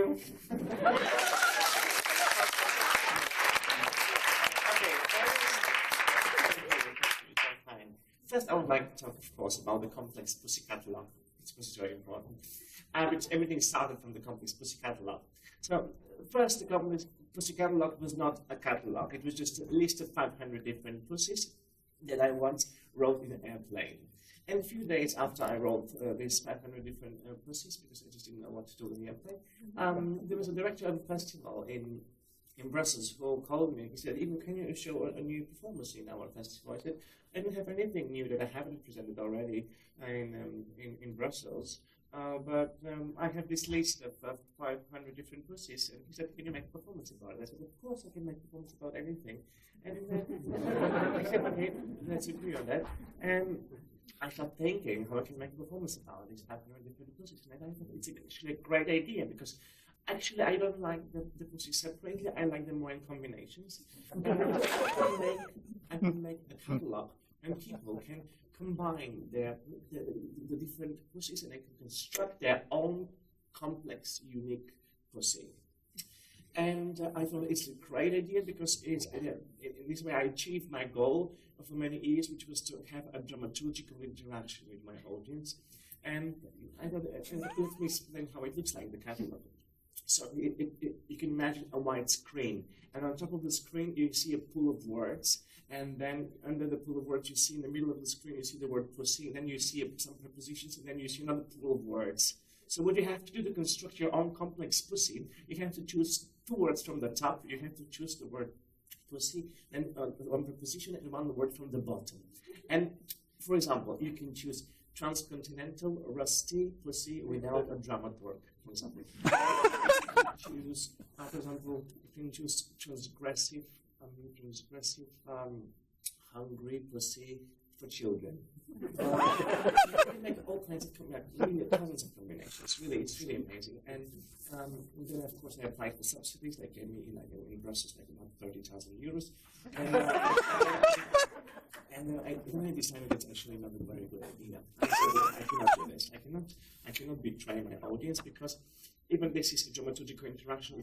you. Okay, fine. First, I would like to talk, of course, about the complex Pussy catalog. This was very important. Which everything started from the complex Pussy catalog. So, first, the complex Pussy catalog was not a catalog. It was just a list of 500 different pussies that I once wrote in an airplane. And a few days after I wrote these 500 different pussies, because I just didn't know what to do in the airplane, there was a director of a festival in Brussels who called me. He said, "Even, can you show a new performance in our festival?" I said, "I don't have anything new that I haven't presented already in Brussels, but I have this list of 500 different pussies." And he said, "Can you make a performance about it?" I said, "Of course I can make a performance about anything." And I said, "Okay, let's agree on that." And I started thinking how I can make a performance about these 500 different pussies. And I thought it's actually a great idea, because actually I don't like the pussies separately. I like them more in combinations. And I can make a catalog, and people can combine the different pussies, and they can construct their own complex, unique pussy. And I thought it's a great idea, because in this way I achieved my goal for many years, which was to have a dramaturgical interaction with my audience. And I thought, let me explain how it looks like, the catalog. So you can imagine a white screen, and on top of the screen you see a pool of words, and then under the pool of words you see in the middle of the screen you see the word pussy, and then you see some prepositions, and then you see another pool of words. So what you have to do to construct your own complex pussy, you have to choose two words from the top. You have to choose the word pussy, and one preposition, and one word from the bottom. And for example, you can choose transcontinental, rusty pussy without a dramaturg, for example. Choose, for example, you can choose transgressive, hungry pussy for children. You can make all kinds of tons of combinations. Really, it's really amazing. And then, of course, I applied for subsidies. They gave me, in Brussels, like about 30,000 euros. And then I decided it's actually not a very good idea. I cannot do this. I cannot betray my audience, because even this is a dramaturgical interaction.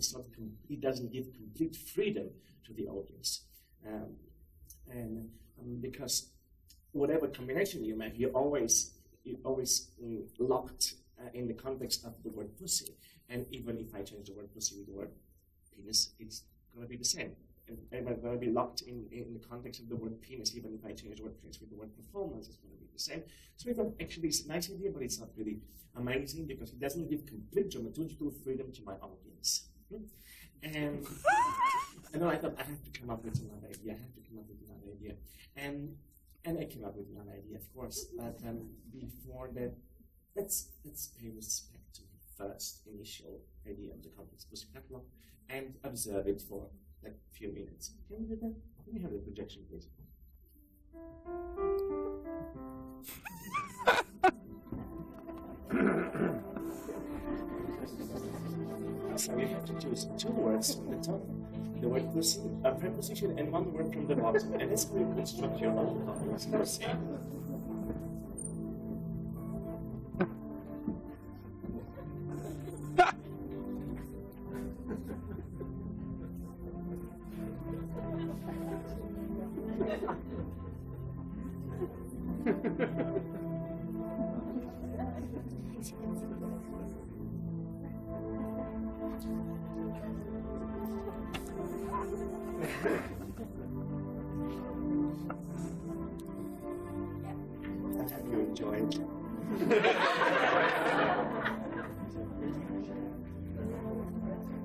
It doesn't give complete freedom to the audience, because whatever combination you make, you're always locked in the context of the word pussy. And even if I change the word pussy with the word penis, it's going to be the same. And I'm going to be locked in the context of the word penis. Even if I change the word penis with the word performance, it's going to be the same. So I thought, actually, it's a nice idea, but it's not really amazing, because it doesn't give complete dramaturgical freedom to my audience. And then I thought, I have to come up with another idea. And I came up with one idea, of course. But before that, let's pay respect to the first initial idea of the complex pussy catalog and observe it for like a few minutes. Can we do that? Can we have the projection, please? So you have to choose two words from the top. The word pussy, a preposition, and one word from the bottom. And this will construct your own complex pussy. I hope you enjoyed.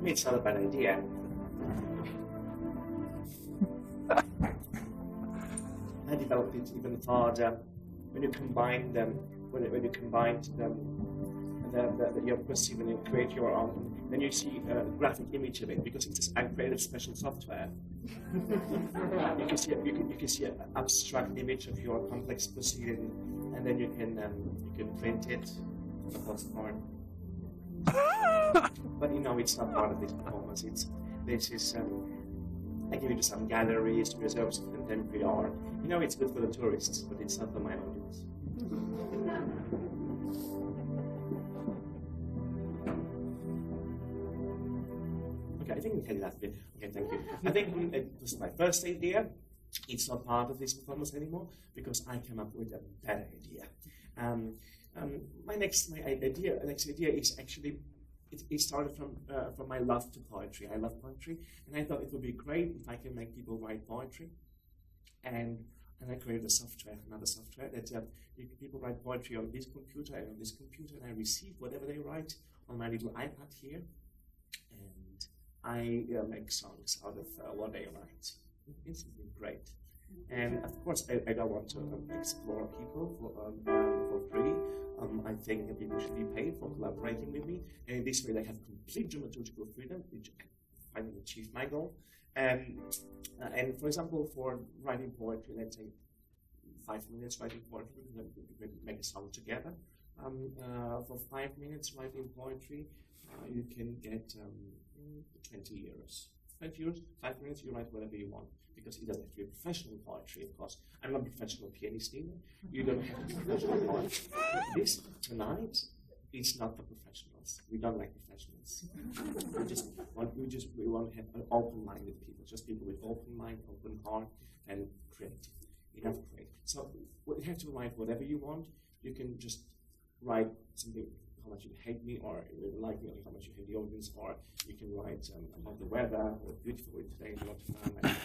It's not a bad idea. I developed it even farther when you combine them. When you combine your pussy, when you create your own, then you see a graphic image of it, because I created special software. You can see an abstract image of your complex pussy, and then you can print it on a postcard. But it's not part of this performance. I give it to some galleries, museums of contemporary art. It's good for the tourists, but it's not for my audience. think we can do that bit. Okay, thank you. I think it was my first idea. It's not part of this performance anymore because I came up with a better idea. My next idea is actually it started from my love to poetry. I love poetry, and I thought it would be great if I can make people write poetry. And I created another software that people write poetry on this computer and on this computer, and I receive whatever they write on my little iPad here, and I make songs out of what they write. It's been great. And of course, I don't want to explore people for free. I think that people should be paid for collaborating with me, and in this way they have complete dramaturgical freedom, which I finally achieved my goal. And for example, for writing poetry, let's say 5 minutes writing poetry, we make a song together. For 5 minutes writing poetry, you can get 20 euros. 20 euros, 5 minutes, you write whatever you want. Because it doesn't have to be professional poetry, of course. I'm not a professional pianist either. You don't have to be professional poetry. This, tonight, is not for professionals. We don't like professionals. We want to have an open-minded people, just people with open mind, open heart, and creative. Enough creative. So you have to write whatever you want. You can just write something, how much you hate me, or you like me, or how much you hate the audience, or you can write about the weather, or beautiful today, a lot of fun, like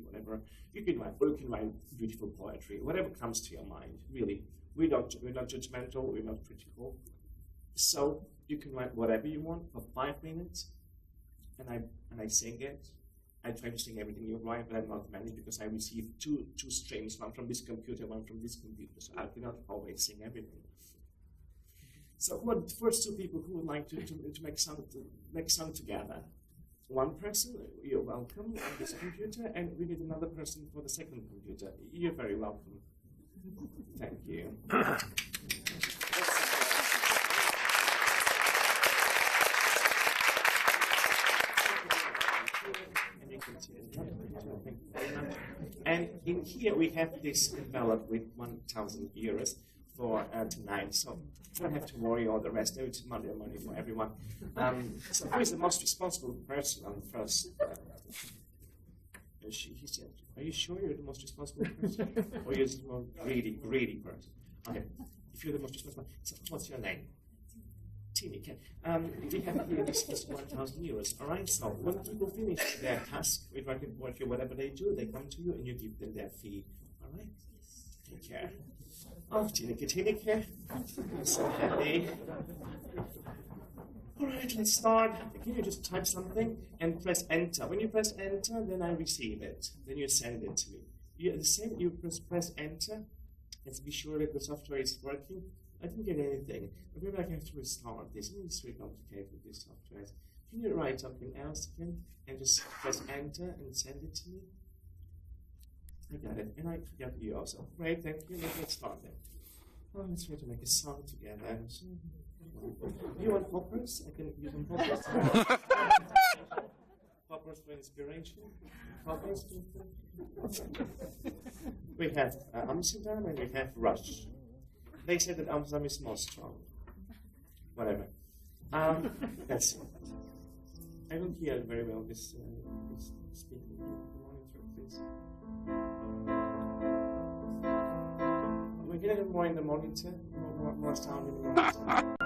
whatever. You can write beautiful poetry, whatever comes to your mind, really. We're not judgmental, we're not critical. So you can write whatever you want for 5 minutes, and I sing it. I try to sing everything you write, but I'm not many because I receive two streams, one from this computer, one from this computer, so I cannot always sing everything. So what the first two people who would like to make sound together? One person, you're welcome on this computer, and we need another person for the second computer. You're very welcome. Thank you. And in here we have this envelope with 1,000 euros for tonight, so don't have to worry all the rest. It's money for everyone. So who is the most responsible person on the first? He said, "Are you sure you're the most responsible person, or you're the most greedy person?" Okay, if you're the most responsible, so what's your name? Tineke. We have here this 1,000 euros. All right. So when people finish their task with writing poetry, whatever they do, they come to you and you give them their fee. All right. Take care. Oh, Tineke. I'm so happy. All right, let's start. Can you just type something and press enter? When you press enter, then I receive it. Then you send it to me. You press enter. Let's be sure that the software is working. I didn't get anything. Maybe I have to restart this. It's very complicated with this software. Can you write something else again and just press enter and send it to me? I got it. And I forgot you also. Great, thank you. Let's start then. Oh, let's try to make a song together. You want poppers? I can use some poppers. Poppers for inspiration. Poppers. We have Amsterdam and we have Rush. They said that Amsterdam is more strong. Whatever. That's it. I don't hear very well this speaking. Monitor, please. We get it more in the monitor, more sound in the monitor.